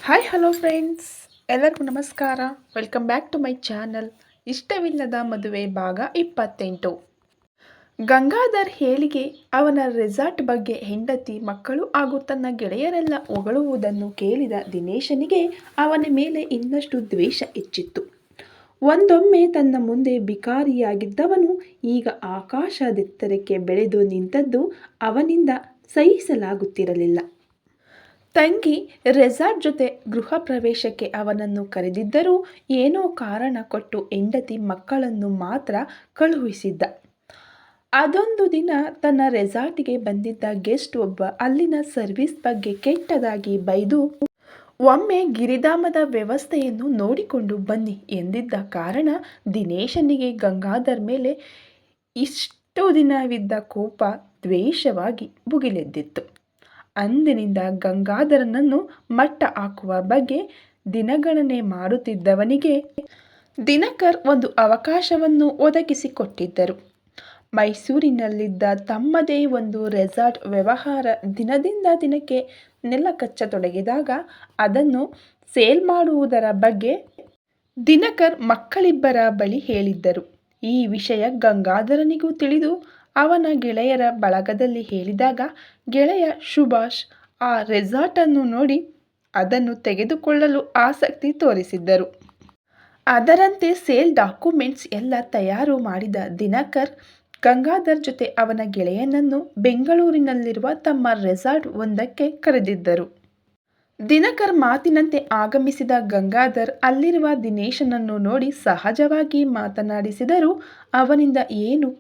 Hi hello friends, ಎಲ್ಲರಿಗೂ ನಮಸ್ಕಾರ. Welcome back to my channel. ಇಷ್ಟವಿಲ್ಲದ ಮದುವೆ ಭಾಗ 28. ಗಂಗಾಧರ್ ಹೇಳಿಗೆ ಅವನ ರೆಸಾರ್ಟ್ ಬಗ್ಗೆ ಹೆಂಡತಿ, ಮಕ್ಕಳು ಹಾಗೂ ತನ್ನ ಗೆಳೆಯರೆಲ್ಲ ಹೊಗಳುವುದನ್ನು ಕೇಳಿದ ದಿನೇಶನಿಗೆ ಅವನ ಮೇಲೆ ಇನ್ನಷ್ಟು ದ್ವೇಷ ಹೆಚ್ಚಿತ್ತು. ಒಂದೊಮ್ಮೆ ತನ್ನ ಮುಂದೆ ಬಿಕಾರಿಯಾಗಿದ್ದವನು ಈಗ ಆಕಾಶದೆತ್ತರಕ್ಕೆ ಬೆಳೆದು ನಿಂತದ್ದು ಅವನಿಂದ ಸಹಿಸಲಾಗುತ್ತಿರಲಿಲ್ಲ. ತಂಗಿ ರೆಸಾರ್ಟ್ ಜೊತೆ ಗೃಹ ಪ್ರವೇಶಕ್ಕೆ ಅವನನ್ನು ಕರೆದಿದ್ದರೂ ಏನೋ ಕಾರಣ ಕೊಟ್ಟು ಹೆಂಡತಿ ಮಕ್ಕಳನ್ನು ಮಾತ್ರ ಕಳುಹಿಸಿದ್ದ. ಅದೊಂದು ದಿನ ತನ್ನ ರೆಸಾರ್ಟಿಗೆ ಬಂದಿದ್ದ ಗೆಸ್ಟ್ ಒಬ್ಬ ಅಲ್ಲಿನ ಸರ್ವಿಸ್ ಬಗ್ಗೆ ಕೆಟ್ಟದಾಗಿ ಬೈದು, ಒಮ್ಮೆ ಗಿರಿಧಾಮದ ವ್ಯವಸ್ಥೆಯನ್ನು ನೋಡಿಕೊಂಡು ಬನ್ನಿ ಎಂದಿದ್ದ ಕಾರಣ ದಿನೇಶನಿಗೆ ಗಂಗಾಧರ್ ಮೇಲೆ ಇಷ್ಟು ದಿನವಿದ್ದ ಕೋಪ ದ್ವೇಷವಾಗಿ ಭುಗಿಲೆದ್ದಿತ್ತು. ಅಂದಿನಿಂದ ಗಂಗಾಧರನನ್ನು ಮಟ್ಟ ಹಾಕುವ ಬಗ್ಗೆ ದಿನಗಣನೆ ಮಾಡುತ್ತಿದ್ದವನಿಗೆ ದಿನಕರ್ ಒಂದು ಅವಕಾಶವನ್ನು ಒದಗಿಸಿಕೊಟ್ಟಿದ್ದರು. ಮೈಸೂರಿನಲ್ಲಿದ್ದ ತಮ್ಮದೇ ಒಂದು ರೆಸಾರ್ಟ್ ವ್ಯವಹಾರ ದಿನದಿಂದ ದಿನಕ್ಕೆ ನೆಲಕಚ್ಚತೊಡಗಿದಾಗ ಅದನ್ನು ಸೇಲ್ ಮಾಡುವುದರ ಬಗ್ಗೆ ದಿನಕರ್ ಮಕ್ಕಳಿಬ್ಬರ ಬಳಿ ಹೇಳಿದ್ದರು. ಈ ವಿಷಯ ಗಂಗಾಧರನಿಗೂ ತಿಳಿದು ಅವನ ಗೆಳೆಯರ ಬಳಗದಲ್ಲಿ ಹೇಳಿದಾಗ ಗೆಳೆಯ ಸುಭಾಷ್ ಆ ರೆಸಾರ್ಟನ್ನು ನೋಡಿ ಅದನ್ನು ತೆಗೆದುಕೊಳ್ಳಲು ಆಸಕ್ತಿ ತೋರಿಸಿದ್ದರು. ಅದರಂತೆ ಸೇಲ್ ಡಾಕ್ಯುಮೆಂಟ್ಸ್ ಎಲ್ಲ ತಯಾರು ಮಾಡಿದ ದಿನಕರ್ ಗಂಗಾಧರ್ ಜೊತೆ ಅವನ ಗೆಳೆಯನನ್ನು ಬೆಂಗಳೂರಿನಲ್ಲಿರುವ ತಮ್ಮ ರೆಸಾರ್ಟ್ ಒಂದಕ್ಕೆ ಕರೆದಿದ್ದರು. ದಿನಕರ್ ಮಾತಿನಂತೆ ಆಗಮಿಸಿದ ಗಂಗಾಧರ್ ಅಲ್ಲಿರುವ ದಿನೇಶನನ್ನು ನೋಡಿ ಸಹಜವಾಗಿ ಮಾತನಾಡಿಸಿದರೂ ಅವನಿಂದ ಏನು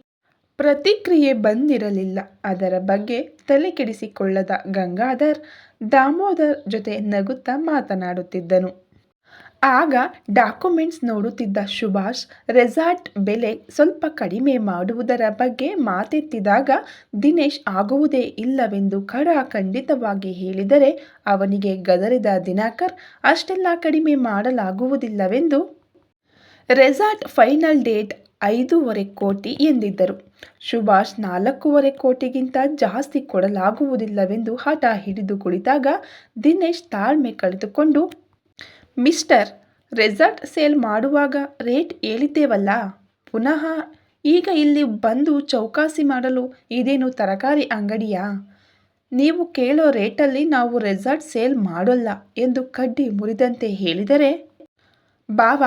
ಪ್ರತಿಕ್ರಿಯೆ ಬಂದಿರಲಿಲ್ಲ. ಅದರ ಬಗ್ಗೆ ತಲೆಕೆಡಿಸಿಕೊಳ್ಳದ ಗಂಗಾಧರ್ ದಾಮೋದರ್ ಜೊತೆ ನಗುತ್ತಾ ಮಾತನಾಡುತ್ತಿದ್ದನು. ಆಗ ಡಾಕ್ಯುಮೆಂಟ್ಸ್ ನೋಡುತ್ತಿದ್ದ ಸುಭಾಷ್ ರೆಸಾರ್ಟ್ ಬೆಲೆ ಸ್ವಲ್ಪ ಕಡಿಮೆ ಮಾಡುವುದರ ಬಗ್ಗೆ ಮಾತೆತ್ತಿದಾಗ ದಿನೇಶ್ ಆಗುವುದೇ ಇಲ್ಲವೆಂದು ಖಡಾಖಂಡಿತವಾಗಿ ಹೇಳಿದರೆ ಅವನಿಗೆ ಗದರಿದ ದಿನಕರ್ ಅಷ್ಟೆಲ್ಲ ಕಡಿಮೆ ಮಾಡಲಾಗುವುದಿಲ್ಲವೆಂದು ರೆಸಾರ್ಟ್ ಫೈನಲ್ ಡೇಟ್ 5.5 ಕೋಟಿ ಎಂದಿದ್ದರು. ಸುಭಾಷ್ 4.5 ಕೋಟಿಗಿಂತ ಜಾಸ್ತಿ ಕೊಡಲಾಗುವುದಿಲ್ಲವೆಂದು ಹಠ ಹಿಡಿದು ಕುಳಿತಾಗ ದಿನೇಶ್ ತಾಳ್ಮೆ ಕಳೆದುಕೊಂಡು, ಮಿಸ್ಟರ್, ರೆಸಾರ್ಟ್ ಸೇಲ್ ಮಾಡುವಾಗ ರೇಟ್ ಹೇಳಿದ್ದೇವಲ್ಲ, ಪುನಃ ಈಗ ಇಲ್ಲಿ ಬಂದು ಚೌಕಾಸಿ ಮಾಡಲು ಇದೇನು ತರಕಾರಿ ಅಂಗಡಿಯಾ? ನೀವು ಕೇಳೋ ರೇಟಲ್ಲಿ ನಾವು ರೆಸಾರ್ಟ್ ಸೇಲ್ ಮಾಡೋಲ್ಲ ಎಂದು ಕಡ್ಡಿ ಮುರಿದಂತೆ ಹೇಳಿದರೆ, ಬಾವ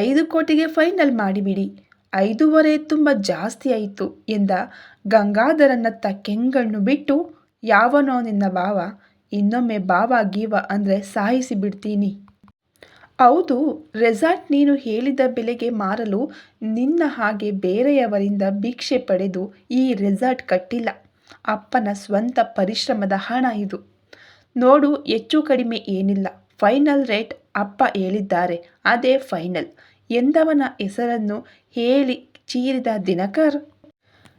5 ಕೋಟಿಗೆ ಫೈನಲ್ ಮಾಡಿಬಿಡಿ, 5.5 ತುಂಬ ಜಾಸ್ತಿ ಆಯಿತು ಎಂದ ಗಂಗಾಧರನತ್ತ ಕೆಂಗಣ್ಣು ಬಿಟ್ಟು, ಯಾವನೋ ನಿನ್ನ ಬಾವ, ಇನ್ನೊಮ್ಮೆ ಬಾವ ಗೀವ ಅಂದರೆ ಸಾಯಿಸಿ ಬಿಡ್ತೀನಿ. ಹೌದು, ರೆಸಾರ್ಟ್ ನೀನು ಹೇಳಿದ ಬೆಲೆಗೆ ಮಾರಲು ನಿನ್ನ ಹಾಗೆ ಬೇರೆಯವರಿಂದ ಭಿಕ್ಷೆ ಪಡೆದು ಈ ರೆಸಾರ್ಟ್ ಕಟ್ಟಿಲ್ಲ. ಅಪ್ಪನ ಸ್ವಂತ ಪರಿಶ್ರಮದ ಹಣ ಇದು. ನೋಡು, ಹೆಚ್ಚು ಕಡಿಮೆ ಏನಿಲ್ಲ, ಫೈನಲ್ ರೇಟ್ ಅಪ್ಪ ಹೇಳಿದ್ದಾರೆ, ಅದೇ ಫೈನಲ್ ಎಂದವನ ಹೆಸರನ್ನು ಹೇಳಿ ಚೀರಿದ ದಿನಕರ್,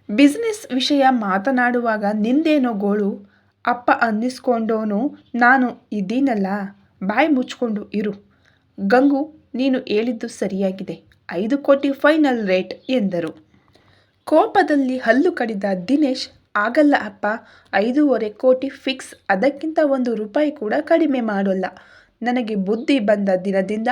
ಬಿಸ್ನೆಸ್ ವಿಷಯ ಮಾತನಾಡುವಾಗ ನಿಂದೇನೋ ಗೋಳು, ಅಪ್ಪ ಅನ್ನಿಸ್ಕೊಂಡೋನು ನಾನು ಇದ್ದೀನಲ್ಲ, ಬಾಯಿ ಮುಚ್ಕೊಂಡು ಇರು. ಗಂಗು, ನೀನು ಹೇಳಿದ್ದು ಸರಿಯಾಗಿದೆ, 5 ಕೋಟಿ ಫೈನಲ್ ರೇಟ್ ಎಂದರು. ಕೋಪದಲ್ಲಿ ಹಲ್ಲು ಕಡಿದ ದಿನೇಶ್, ಆಗಲ್ಲ ಅಪ್ಪ, 5.5 ಕೋಟಿ ಫಿಕ್ಸ್, ಅದಕ್ಕಿಂತ 1 ರೂಪಾಯಿ ಕೂಡ ಕಡಿಮೆ ಮಾಡೋಲ್ಲ. ನನಗೆ ಬುದ್ಧಿ ಬಂದ ದಿನದಿಂದ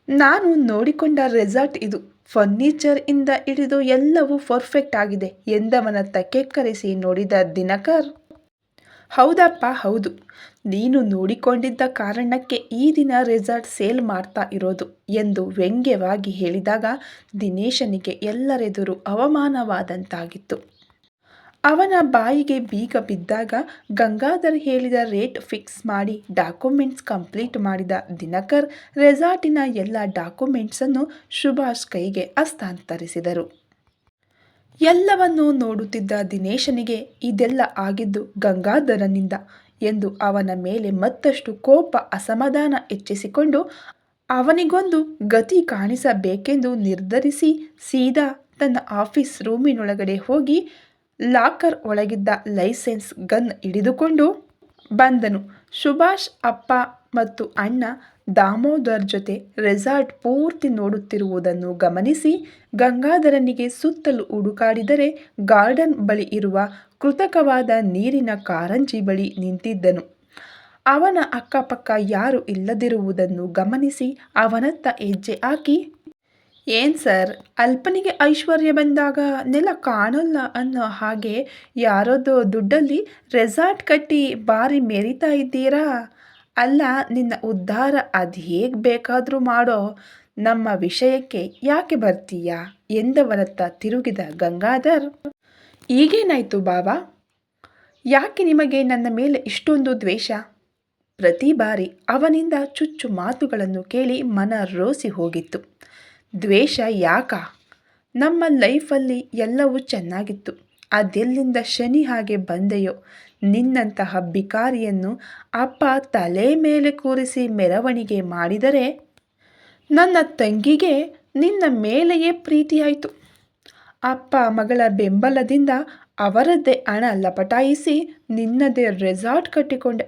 ನಾನು ನೋಡಿಕೊಂಡ ರೆಸಾರ್ಟ್ ಇದು. ಫರ್ನಿಚರ್ ಇಂದ ಹಿಡಿದು ಎಲ್ಲವೂ ಪರ್ಫೆಕ್ಟ್ ಆಗಿದೆ ಎಂದವನತ್ತ ಕೆಕ್ಕರಿಸಿ ನೋಡಿದ ದಿನಕರ್, ಹೌದಪ್ಪ ಹೌದು, ನೀನು ನೋಡಿಕೊಂಡಿದ್ದ ಕಾರಣಕ್ಕೆ ಈ ದಿನ ರೆಸಾರ್ಟ್ ಸೇಲ್ ಮಾಡ್ತಾ ಇರೋದು ಎಂದು ವ್ಯಂಗ್ಯವಾಗಿ ಹೇಳಿದಾಗ ದಿನೇಶನಿಗೆ ಎಲ್ಲರೆದುರು ಅವಮಾನವಾದಂತಾಗಿತ್ತು. ಅವನ ಬಾಯಿಗೆ ಬೀಗ ಬಿದ್ದಾಗ ಗಂಗಾಧರ್ ಹೇಳಿದ ರೇಟ್ ಫಿಕ್ಸ್ ಮಾಡಿ ಡಾಕ್ಯುಮೆಂಟ್ಸ್ ಕಂಪ್ಲೀಟ್ ಮಾಡಿದ ದಿನಕರ್ ರೆಸಾರ್ಟಿನ ಎಲ್ಲ ಡಾಕ್ಯುಮೆಂಟ್ಸನ್ನು ಸುಭಾಷ್ ಕೈಗೆ ಹಸ್ತಾಂತರಿಸಿದರು. ಎಲ್ಲವನ್ನೂ ನೋಡುತ್ತಿದ್ದ ದಿನೇಶನಿಗೆ ಇದೆಲ್ಲ ಆಗಿದ್ದು ಗಂಗಾಧರನಿಂದ ಎಂದು ಅವನ ಮೇಲೆ ಮತ್ತಷ್ಟು ಕೋಪ ಅಸಮಾಧಾನ ಹೆಚ್ಚಿಸಿಕೊಂಡು ಅವನಿಗೊಂದು ಗತಿ ಕಾಣಿಸಬೇಕೆಂದು ನಿರ್ಧರಿಸಿ ಸೀದಾ ತನ್ನ ಆಫೀಸ್ ರೂಮಿನೊಳಗಡೆ ಹೋಗಿ ಲಾಕರ್ ಒಳಗಿದ್ದ ಲೈಸೆನ್ಸ್ ಗನ್ ಹಿಡಿದುಕೊಂಡು ಬಂದನು. ಸುಭಾಷ್ ಅಪ್ಪ ಮತ್ತು ಅಣ್ಣ ದಾಮೋದರ್ ಜೊತೆ ರೆಸಾರ್ಟ್ ಪೂರ್ತಿ ನೋಡುತ್ತಿರುವುದನ್ನು ಗಮನಿಸಿ ಗಂಗಾಧರನಿಗೆ ಸುತ್ತಲೂ ಹುಡುಕಾಡಿದರೆ ಗಾರ್ಡನ್ ಬಳಿ ಇರುವ ಕೃತಕವಾದ ನೀರಿನ ಕಾರಂಜಿ ಬಳಿ ನಿಂತಿದ್ದನು. ಅವನ ಅಕ್ಕಪಕ್ಕ ಯಾರೂ ಇಲ್ಲದಿರುವುದನ್ನು ಗಮನಿಸಿ ಅವನತ್ತ ಹೆಜ್ಜೆ ಹಾಕಿ, "ಏನ್ ಸರ್, ಅಲ್ಪನಿಗೆ ಐಶ್ವರ್ಯ ಬಂದಾಗ ನೆಲ ಕಾಣೋಲ್ಲ ಅನ್ನೋ ಹಾಗೆ ಯಾರದೋ ದುಡ್ಡಲ್ಲಿ ರೆಸಾರ್ಟ್ ಕಟ್ಟಿ ಬಾರಿ ಮೆರೀತಾ ಇದ್ದೀರಾ? ಅಲ್ಲ, ನಿನ್ನ ಉದ್ಧಾರ ಅದು ಹೇಗೆ ಬೇಕಾದರೂ ಮಾಡೋ, ನಮ್ಮ ವಿಷಯಕ್ಕೆ ಯಾಕೆ ಬರ್ತೀಯಾ?" ಎಂದವನತ್ತ ತಿರುಗಿದ ಗಂಗಾಧರ್, "ಈಗೇನಾಯ್ತು ಬಾವಾ? ಯಾಕೆ ನಿಮಗೆ ನನ್ನ ಮೇಲೆ ಇಷ್ಟೊಂದು ದ್ವೇಷ?" ಪ್ರತಿ ಬಾರಿ ಅವನಿಂದ ಚುಚ್ಚು ಮಾತುಗಳನ್ನು ಕೇಳಿ ಮನ ರೋಸಿ ಹೋಗಿತ್ತು. ದ್ವೇಷ ಯಾಕ? ನಮ್ಮ ಲೈಫಲ್ಲಿ ಎಲ್ಲವೂ ಚೆನ್ನಾಗಿತ್ತು. ಅದೆಲ್ಲಿಂದ ಶನಿ ಹಾಗೆ ಬಂದೆಯೋ? ನಿನ್ನಂತಹ ಬಿಕಾರಿಯನ್ನು ಅಪ್ಪ ತಲೆ ಮೇಲೆ ಕೂರಿಸಿ ಮೆರವಣಿಗೆ ಮಾಡಿದರೆ ನನ್ನ ತಂಗಿಗೆ ನಿನ್ನ ಮೇಲೆಯೇ ಪ್ರೀತಿಯಾಯಿತು. ಅಪ್ಪ ಮಗಳ ಬೆಂಬಲದಿಂದ ಅವರದ್ದೇ ಹಣ ಲಪಟಾಯಿಸಿ ನಿನ್ನದೇ ರೆಸಾರ್ಟ್ ಕಟ್ಟಿಕೊಂಡೆ.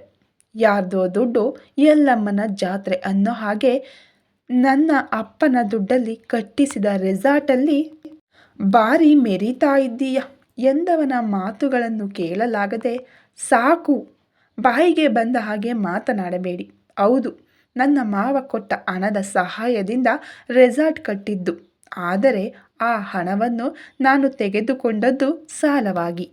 ಯಾರ್ದೋ ದುಡ್ಡು ಎಲ್ಲಮ್ಮನ ಜಾತ್ರೆ ಅನ್ನೋ ಹಾಗೆ ನನ್ನ ಅಪ್ಪನ ದುಡ್ಡಲ್ಲಿ ಕಟ್ಟಿಸಿದ ರೆಸಾರ್ಟಲ್ಲಿ ಬಾರಿ ಮೆರೀತಾ ಇದ್ದೀಯ ಎಂದವನ ಮಾತುಗಳನ್ನು ಕೇಳಲಾಗದೆ, "ಸಾಕು, ಬಾಯಿಗೆ ಬಂದ ಹಾಗೆ ಮಾತನಾಡಬೇಡಿ. ಹೌದು, ನನ್ನ ಮಾವ ಕೊಟ್ಟ ಹಣದ ಸಹಾಯದಿಂದ ರೆಸಾರ್ಟ್ ಕಟ್ಟಿದ್ದು. ಆದರೆ ಆ ಹಣವನ್ನು ನಾನು ತೆಗೆದುಕೊಂಡದ್ದು ಸಾಲವಾಗಿ.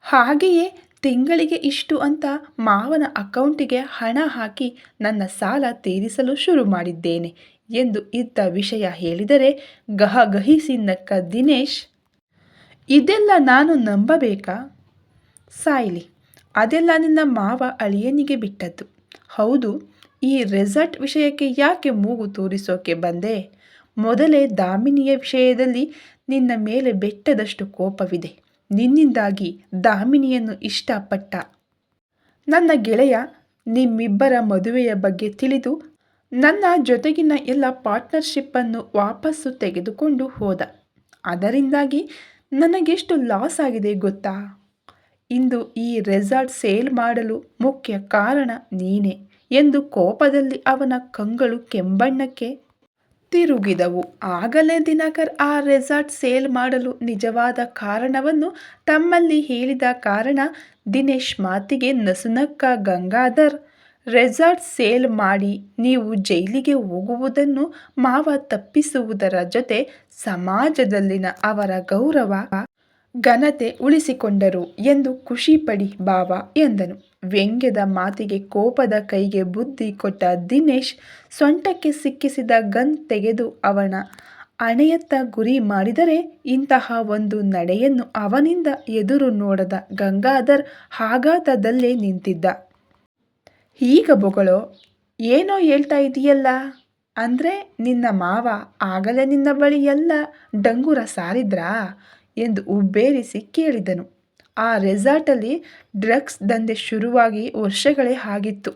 ಹಾಗೆಯೇ ತಿಂಗಳಿಗೆ ಇಷ್ಟು ಅಂತ ಮಾವನ ಅಕೌಂಟಿಗೆ ಹಣ ಹಾಕಿ ನನ್ನ ಸಾಲ ತೀರಿಸಲು ಶುರು ಮಾಡಿದ್ದೇನೆ" ಎಂದು ಇದ್ದ ವಿಷಯ ಹೇಳಿದರೆ ಗಹಗಹಿಸಿ ನಕ್ಕ ದಿನೇಶ್, "ಇದೆಲ್ಲ ನಾನು ನಂಬಬೇಕಾ? ಸಾಯ್ಲಿ, ಅದೆಲ್ಲ ನಿನ್ನ ಮಾವ ಅಳಿಯನಿಗೆ ಬಿಟ್ಟದ್ದು. ಹೌದು, ಈ ರೆಸಾರ್ಟ್ ವಿಷಯಕ್ಕೆ ಯಾಕೆ ಮೂಗು ತೂರಿಸೋಕೆ ಬಂದೆ? ಮೊದಲೇ ದಾಮಿನಿಯ ವಿಷಯದಲ್ಲಿ ನಿನ್ನ ಮೇಲೆ ಬೆಟ್ಟದಷ್ಟು ಕೋಪವಿದೆ. ನಿನ್ನಿಂದಾಗಿ ದಾಮಿನಿಯನ್ನು ಇಷ್ಟಪಟ್ಟ ನನ್ನ ಗೆಳೆಯ ನಿಮ್ಮಿಬ್ಬರ ಮದುವೆಯ ಬಗ್ಗೆ ತಿಳಿದು ನನ್ನ ಜೊತೆಗಿನ ಎಲ್ಲ ಪಾರ್ಟ್ನರ್ಶಿಪ್ಪನ್ನು ವಾಪಸ್ಸು ತೆಗೆದುಕೊಂಡು ಹೋದ. ಅದರಿಂದಾಗಿ ನನಗೆಷ್ಟು ಲಾಸ್ ಆಗಿದೆ ಗೊತ್ತಾ? ಇಂದು ಈ ರೆಸಾರ್ಟ್ ಸೇಲ್ ಮಾಡಲು ಮುಖ್ಯ ಕಾರಣ ನೀನೇ" ಎಂದು ಕೋಪದಲ್ಲಿ ಅವನ ಕಂಗಳು ಕೆಂಬಣ್ಣಕ್ಕೆ ತಿರುಗಿದವು. ಆಗಲೇ ದಿನಕರ್ ಆ ರೆಸಾರ್ಟ್ ಸೇಲ್ ಮಾಡಲು ನಿಜವಾದ ಕಾರಣವನ್ನು ತಮ್ಮಲ್ಲಿ ಹೇಳಿದ ಕಾರಣ ದಿನೇಶ್ ಮಾತಿಗೆ ನಸುನಕ್ಕ ಗಂಗಾಧರ್, "ರೆಸಾರ್ಟ್ ಸೇಲ್ ಮಾಡಿ ನೀವು ಜೈಲಿಗೆ ಹೋಗುವುದನ್ನು ಮಾವ ತಪ್ಪಿಸುವುದರ ಜೊತೆ ಸಮಾಜದಲ್ಲಿನ ಅವರ ಗೌರವ ಘನತೆ ಉಳಿಸಿಕೊಂಡರು ಎಂದು ಖುಷಿಪಡಿ ಬಾವಾ" ಎಂದನು. ವ್ಯಂಗ್ಯದ ಮಾತಿಗೆ ಕೋಪದ ಕೈಗೆ ಬುದ್ಧಿ ಕೊಟ್ಟ ದಿನೇಶ್ ಸೊಂಟಕ್ಕೆ ಸಿಕ್ಕಿಸಿದ ಗನ್ ತೆಗೆದು ಅವನ ಹಣೆಯತ್ತ ಗುರಿ ಮಾಡಿದರೆ, ಇಂತಹ ಒಂದು ನಡೆಯನ್ನು ಅವನಿಂದ ಎದುರು ನೋಡದ ಗಂಗಾಧರ್ ಆಘಾತದಲ್ಲೇ ನಿಂತಿದ್ದ. "ಈಗ ಬೊಗಳೋ, ಏನೋ ಹೇಳ್ತಾ ಇದೀಯಲ್ಲ? ಅಂದ್ರೆ ನಿನ್ನ ಮಾವ ಆಗಲೇ ನಿನ್ನ ಬಳಿ ಎಲ್ಲ ಡಂಗುರ ಸಾರಿದ್ರಾ?" ಎಂದು ಉಬ್ಬೇರಿಸಿ ಕೇಳಿದನು. "ಆ ರೆಸಾರ್ಟಲ್ಲಿ ಡ್ರಗ್ಸ್ ದಂಧೆ ಶುರುವಾಗಿ ವರ್ಷಗಳೇ ಆಗಿತ್ತು."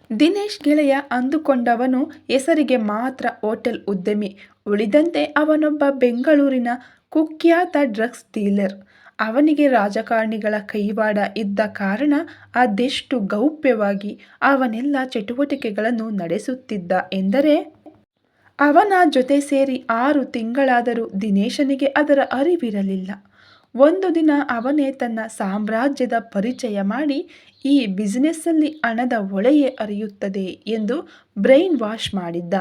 ದಿನೇಶ್ ಗೆಳೆಯ ಅಂದುಕೊಂಡವನು ಹೆಸರಿಗೆ ಮಾತ್ರ ಹೋಟೆಲ್ ಉದ್ಯಮಿ. ಉಳಿದಂತೆ ಅವನೊಬ್ಬ ಬೆಂಗಳೂರಿನ ಕುಖ್ಯಾತ ಡ್ರಗ್ಸ್ ಡೀಲರ್. ಅವನಿಗೆ ರಾಜಕಾರಣಿಗಳ ಕೈವಾಡ ಇದ್ದ ಕಾರಣ ಅದೆಷ್ಟು ಗೌಪ್ಯವಾಗಿ ಅವನೆಲ್ಲ ಚಟುವಟಿಕೆಗಳನ್ನು ನಡೆಸುತ್ತಿದ್ದ ಎಂದರೆ, ಅವನ ಜೊತೆ ಸೇರಿ 6 ತಿಂಗಳಾದರೂ ದಿನೇಶನಿಗೆ ಅದರ ಅರಿವಿರಲಿಲ್ಲ. ಒಂದು ದಿನ ಅವನೇ ತನ್ನ ಸಾಮ್ರಾಜ್ಯದ ಪರಿಚಯ ಮಾಡಿ, ಈ ಬಿಸಿನೆಸ್ಸಲ್ಲಿ ಹಣದ ಹೊಳೆಯೇ ಹರಿಯುತ್ತದೆ ಎಂದು ಬ್ರೈನ್ ವಾಶ್ ಮಾಡಿದ್ದ.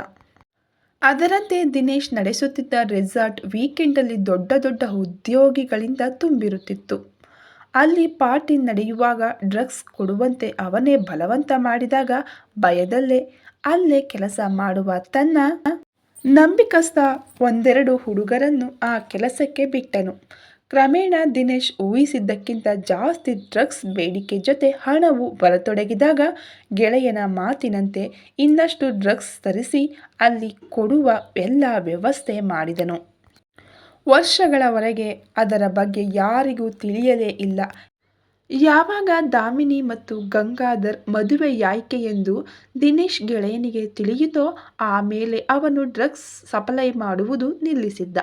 ಅದರಂತೆ ದಿನೇಶ್ ನಡೆಸುತ್ತಿದ್ದ ರೆಸಾರ್ಟ್ ವೀಕೆಂಡಲ್ಲಿ ದೊಡ್ಡ ದೊಡ್ಡ ಉದ್ಯೋಗಿಗಳಿಂದ ತುಂಬಿರುತ್ತಿತ್ತು. ಅಲ್ಲಿ ಪಾರ್ಟಿ ನಡೆಯುವಾಗ ಡ್ರಗ್ಸ್ ಕೊಡುವಂತೆ ಅವನೇ ಬಲವಂತ ಮಾಡಿದಾಗ ಭಯದಲ್ಲೇ ಅಲ್ಲೇ ಕೆಲಸ ಮಾಡುವ ತನ್ನ ನಂಬಿಕಸ್ಥ ಒಂದೆರಡು ಹುಡುಗರನ್ನು ಆ ಕೆಲಸಕ್ಕೆ ಬಿಟ್ಟನು. ಕ್ರಮೇಣ ದಿನೇಶ್ ಊಹಿಸಿದ್ದಕ್ಕಿಂತ ಜಾಸ್ತಿ ಡ್ರಗ್ಸ್ ಬೇಡಿಕೆ ಜೊತೆ ಹಣವು ಬರತೊಡಗಿದಾಗ ಗೆಳೆಯನ ಮಾತಿನಂತೆ ಇನ್ನಷ್ಟು ಡ್ರಗ್ಸ್ ತರಿಸಿ ಅಲ್ಲಿ ಕೊಡುವ ಎಲ್ಲ ವ್ಯವಸ್ಥೆ ಮಾಡಿದನು. ವರ್ಷಗಳವರೆಗೆ ಅದರ ಬಗ್ಗೆ ಯಾರಿಗೂ ತಿಳಿಯಲೇ ಇಲ್ಲ. ಯಾವಾಗ ದಾಮಿನಿ ಮತ್ತು ಗಂಗಾಧರ್ ಮದುವೆಯಾಯ್ಕೆಯೆಂದು ದಿನೇಶ್ ಗೆಳೆಯನಿಗೆ ತಿಳಿಯಿತೋ ಆಮೇಲೆ ಅವನು ಡ್ರಗ್ಸ್ ಸಪ್ಲೈ ಮಾಡುವುದು ನಿಲ್ಲಿಸಿದ್ದ.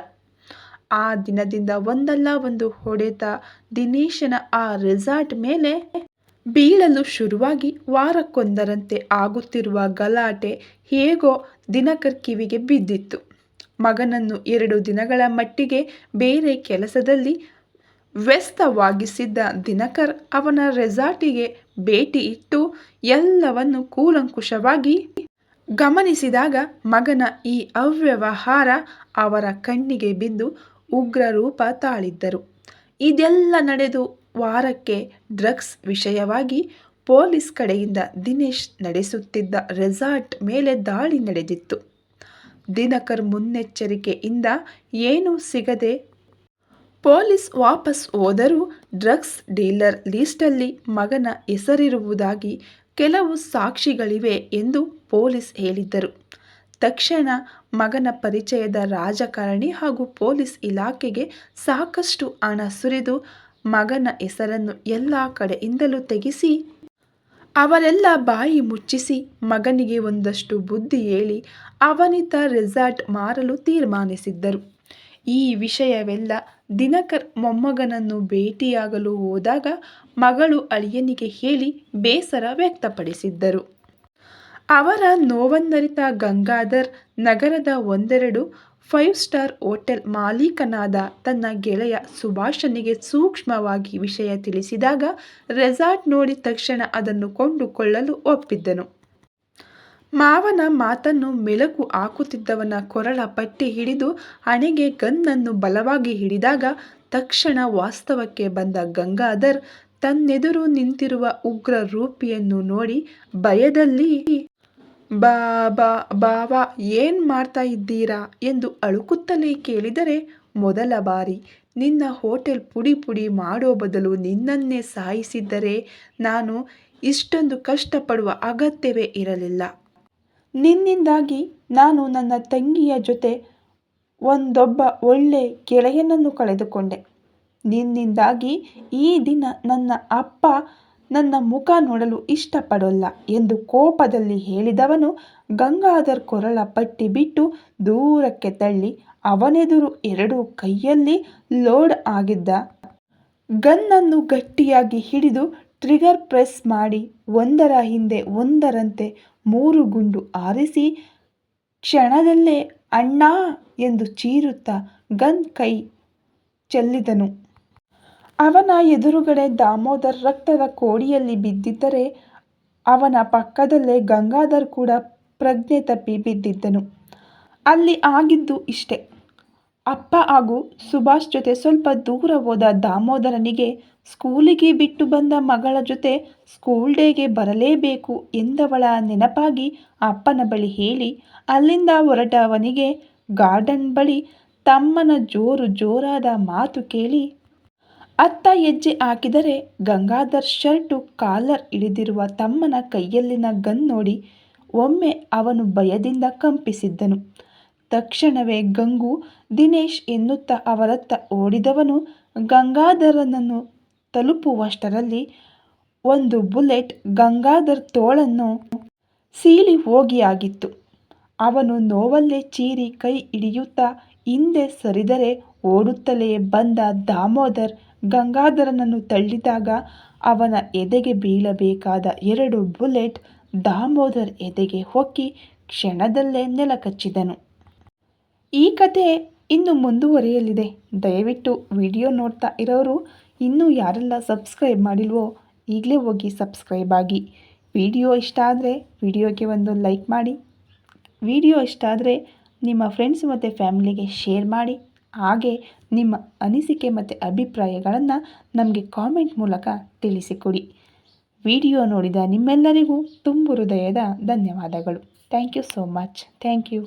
ಆ ದಿನದಿಂದ ಒಂದಲ್ಲ ಒಂದು ಹೊಡೆತ ದಿನೇಶನ ಆ ರೆಸಾರ್ಟ್ ಮೇಲೆ ಬೀಳಲು ಶುರುವಾಗಿ ವಾರಕ್ಕೊಂದರಂತೆ ಆಗುತ್ತಿರುವ ಗಲಾಟೆ ಹೇಗೋ ದಿನಕರ್ ಕಿವಿಗೆ ಬಿದ್ದಿತ್ತು. ಮಗನನ್ನು 2 ದಿನಗಳ ಮಟ್ಟಿಗೆ ಬೇರೆ ಕೆಲಸದಲ್ಲಿ ವ್ಯಸ್ತವಾಗಿಸಿದ್ದ ದಿನಕರ್ ಅವನ ರೆಸಾರ್ಟಿಗೆ ಭೇಟಿ ಇಟ್ಟು ಎಲ್ಲವನ್ನು ಕೂಲಂಕುಷವಾಗಿ ಗಮನಿಸಿದಾಗ ಮಗನ ಈ ಅವ್ಯವಹಾರ ಅವರ ಕಣ್ಣಿಗೆ ಬಿದ್ದು ಉಗ್ರ ರೂಪ ತಾಳಿದ್ದರು. ಇದೆಲ್ಲ ನಡೆದು ವಾರಕ್ಕೆ ಡ್ರಗ್ಸ್ ವಿಷಯವಾಗಿ ಪೊಲೀಸ್ ಕಡೆಯಿಂದ ದಿನೇಶ್ ನಡೆಸುತ್ತಿದ್ದ ರೆಸಾರ್ಟ್ ಮೇಲೆ ದಾಳಿ ನಡೆದಿತ್ತು. ದಿನಕರ್ ಮುನ್ನೆಚ್ಚರಿಕೆಯಿಂದ ಏನೂ ಸಿಗದೆ ಪೊಲೀಸ್ ವಾಪಸ್ ಹೋದರೂ ಡ್ರಗ್ಸ್ ಡೀಲರ್ ಲಿಸ್ಟಲ್ಲಿ ಮಗನ ಹೆಸರಿರುವುದಾಗಿ ಕೆಲವು ಸಾಕ್ಷಿಗಳಿವೆ ಎಂದು ಪೊಲೀಸ್ ಹೇಳಿದ್ದರು. ತಕ್ಷಣ ಮಗನ ಪರಿಚಯದ ರಾಜಕಾರಣಿ ಹಾಗೂ ಪೊಲೀಸ್ ಇಲಾಖೆಗೆ ಸಾಕಷ್ಟು ಹಣ ಸುರಿದು ಮಗನ ಹೆಸರನ್ನು ಎಲ್ಲ ಕಡೆಯಿಂದಲೂ ತೆಗೆಸಿ ಅವರೆಲ್ಲ ಬಾಯಿ ಮುಚ್ಚಿಸಿ ಮಗನಿಗೆ ಒಂದಷ್ಟು ಬುದ್ಧಿ ಹೇಳಿ ಅವನಿದ್ದ ರೆಸಾರ್ಟ್ ಮಾರಲು ತೀರ್ಮಾನಿಸಿದ್ದರು. ಈ ವಿಷಯವೆಲ್ಲ ದಿನಕರ್ ಮೊಮ್ಮಗನನ್ನು ಭೇಟಿಯಾಗಲು ಹೋದಾಗ ಮಗಳು ಅಳಿಯನಿಗೆ ಹೇಳಿ ಬೇಸರ ವ್ಯಕ್ತಪಡಿಸಿದ್ದರು. ಅವರ ನೋವನ್ನರಿತ ಗಂಗಾಧರ್ ನಗರದ ಒಂದೆರಡು 5 ಸ್ಟಾರ್ ಹೋಟೆಲ್ ಮಾಲೀಕನಾದ ತನ್ನ ಗೆಳೆಯ ಸುಭಾಷನಿಗೆ ಸೂಕ್ಷ್ಮವಾಗಿ ವಿಷಯ ತಿಳಿಸಿದಾಗ ರೆಸಾರ್ಟ್ ನೋಡಿದ ತಕ್ಷಣ ಅದನ್ನು ಕೊಂಡುಕೊಳ್ಳಲು ಒಪ್ಪಿದ್ದನು. ಮಾವನ ಮಾತನ್ನು ಮೆಲುಕು ಹಾಕುತ್ತಿದ್ದವನ ಕೊರಳ ಪಟ್ಟಿ ಹಿಡಿದು ಹಣೆಗೆ ಗನ್ನನ್ನು ಬಲವಾಗಿ ಹಿಡಿದಾಗ ತಕ್ಷಣ ವಾಸ್ತವಕ್ಕೆ ಬಂದ ಗಂಗಾಧರ್ ತನ್ನೆದುರು ನಿಂತಿರುವ ಉಗ್ರ ರೂಪಿಯನ್ನು ನೋಡಿ ಭಯದಲ್ಲಿ ಬಾವಾ ಏನ್ ಮಾಡ್ತಾ ಇದ್ದೀರಾ ಎಂದು ಅಳುಕುತ್ತಲೇ ಕೇಳಿದರೆ, ಮೊದಲ ಬಾರಿ ನಿನ್ನ ಹೋಟೆಲ್ ಪುಡಿ ಪುಡಿ ಮಾಡೋ ಬದಲು ನಿನ್ನನ್ನೇ ಸಾಯಿಸಿದ್ದರೆ ನಾನು ಇಷ್ಟೊಂದು ಕಷ್ಟಪಡುವ ಅಗತ್ಯವೇ ಇರಲಿಲ್ಲ. ನಿನ್ನಿಂದಾಗಿ ನಾನು ನನ್ನ ತಂಗಿಯ ಜೊತೆ ಒಂದೊಬ್ಬ ಒಳ್ಳೆ ಗೆಳೆಯನನ್ನು ಕಳೆದುಕೊಂಡೆ. ನಿನ್ನಿಂದಾಗಿ ಈ ದಿನ ನನ್ನ ಅಪ್ಪ ನನ್ನ ಮುಖ ನೋಡಲು ಇಷ್ಟಪಡೋಲ್ಲ ಎಂದು ಕೋಪದಲ್ಲಿ ಹೇಳಿದವನು ಗಂಗಾಧರ್ ಕೊರಳ ಪಟ್ಟಿ ಬಿಟ್ಟು ದೂರಕ್ಕೆ ತಳ್ಳಿ ಅವನೆದುರು ಎರಡೂ ಕೈಯಲ್ಲಿ ಲೋಡ್ ಆಗಿದ್ದ ಗನ್ನನ್ನು ಗಟ್ಟಿಯಾಗಿ ಹಿಡಿದು ಟ್ರಿಗರ್ ಪ್ರೆಸ್ ಮಾಡಿ ಒಂದರ ಹಿಂದೆ ಒಂದರಂತೆ 3 ಗುಂಡು ಹಾರಿಸಿ ಕ್ಷಣದಲ್ಲೇ ಅಣ್ಣಾ ಎಂದು ಚೀರುತ್ತಾ ಗನ್ ಕೈ ಚೆಲ್ಲಿದನು. ಅವನ ಎದುರುಗಡೆ ದಾಮೋದರ್ ರಕ್ತದ ಕೋಡಿಯಲ್ಲಿ ಬಿದ್ದಿದ್ದರೆ ಅವನ ಪಕ್ಕದಲ್ಲೇ ಗಂಗಾಧರ್ ಕೂಡ ಪ್ರಜ್ಞೆ ತಪ್ಪಿ ಬಿದ್ದಿದ್ದನು. ಅಲ್ಲಿ ಆಗಿದ್ದು ಇಷ್ಟೇ. ಅಪ್ಪ ಹಾಗೂ ಸುಭಾಷ್ ಜೊತೆ ಸ್ವಲ್ಪ ದೂರ ಹೋದ ದಾಮೋದರನಿಗೆ ಸ್ಕೂಲಿಗೆ ಬಿಟ್ಟು ಬಂದ ಮಗಳ ಜೊತೆ ಸ್ಕೂಲ್ ಡೇಗೆ ಬರಲೇಬೇಕು ಎಂದವಳ ನೆನಪಾಗಿ ಅಪ್ಪನ ಬಳಿ ಹೇಳಿ ಅಲ್ಲಿಂದ ಹೊರಟವನಿಗೆ ಗಾರ್ಡನ್ ಬಳಿ ತಮ್ಮನ ಜೋರಾದ ಮಾತು ಕೇಳಿ 10 ಹೆಜ್ಜೆ ಹಾಕಿದರೆ ಗಂಗಾಧರ್ ಶರ್ಟು ಕಾಲರ್ ಹಿಡಿದಿರುವ ತಮ್ಮನ ಕೈಯಲ್ಲಿನ ಗನ್ ನೋಡಿ ಒಮ್ಮೆ ಅವನು ಭಯದಿಂದ ಕಂಪಿಸಿದ್ದನು. ತಕ್ಷಣವೇ ಗಂಗು, ದಿನೇಶ್ ಎನ್ನುತ್ತಾ ಅವರತ್ತ ಓಡಿದವನು ಗಂಗಾಧರನನ್ನು ತಲುಪುವಷ್ಟರಲ್ಲಿ ಒಂದು ಬುಲೆಟ್ ಗಂಗಾಧರ್ ತೋಳನ್ನು ಸೀಳಿ ಹೋಗಿಯಾಗಿತ್ತು. ಅವನು ನೋವಲ್ಲೇ ಚೀರಿ ಕೈ ಹಿಡಿಯುತ್ತಾ ಹಿಂದೆ ಸರಿದರೆ ಓಡುತ್ತಲೇ ಬಂದ ದಾಮೋದರ್ ಗಂಗಾಧರನನ್ನು ತಳ್ಳಿದಾಗ ಅವನ ಎದೆಗೆ ಬೀಳಬೇಕಾದ 2 ಬುಲೆಟ್ ದಾಮೋದರ್ ಎದೆಗೆ ಹೊಕ್ಕಿ ಕ್ಷಣದಲ್ಲೇ ನೆಲಕಚ್ಚಿದನು. ಈ ಕತೆ ಇನ್ನು ಮುಂದುವರಿಯಲಿದೆ. ದಯವಿಟ್ಟು ವಿಡಿಯೋ ನೋಡ್ತಾ ಇರೋರು ಇನ್ನೂ ಯಾರೆಲ್ಲ ಸಬ್ಸ್ಕ್ರೈಬ್ ಮಾಡಿಲ್ವೋ ಈಗಲೇ ಹೋಗಿ ಸಬ್ಸ್ಕ್ರೈಬ್ ಆಗಿ. ವಿಡಿಯೋ ಇಷ್ಟ ಆದರೆ ವಿಡಿಯೋಗೆ ಒಂದು ಲೈಕ್ ಮಾಡಿ. ವಿಡಿಯೋ ಇಷ್ಟ ಆದರೆ ನಿಮ್ಮ ಫ್ರೆಂಡ್ಸ್ ಮತ್ತು ಫ್ಯಾಮಿಲಿಗೆ ಶೇರ್ ಮಾಡಿ. ಹಾಗೆ ನಿಮ್ಮ ಅನಿಸಿಕೆ ಮತ್ತು ಅಭಿಪ್ರಾಯಗಳನ್ನು ನಮಗೆ ಕಾಮೆಂಟ್ ಮೂಲಕ ತಿಳಿಸಿಕೊಡಿ. ವಿಡಿಯೋ ನೋಡಿದ ನಿಮ್ಮೆಲ್ಲರಿಗೂ ತುಂಬು ಹೃದಯದ ಧನ್ಯವಾದಗಳು. Thank you so much. Thank you.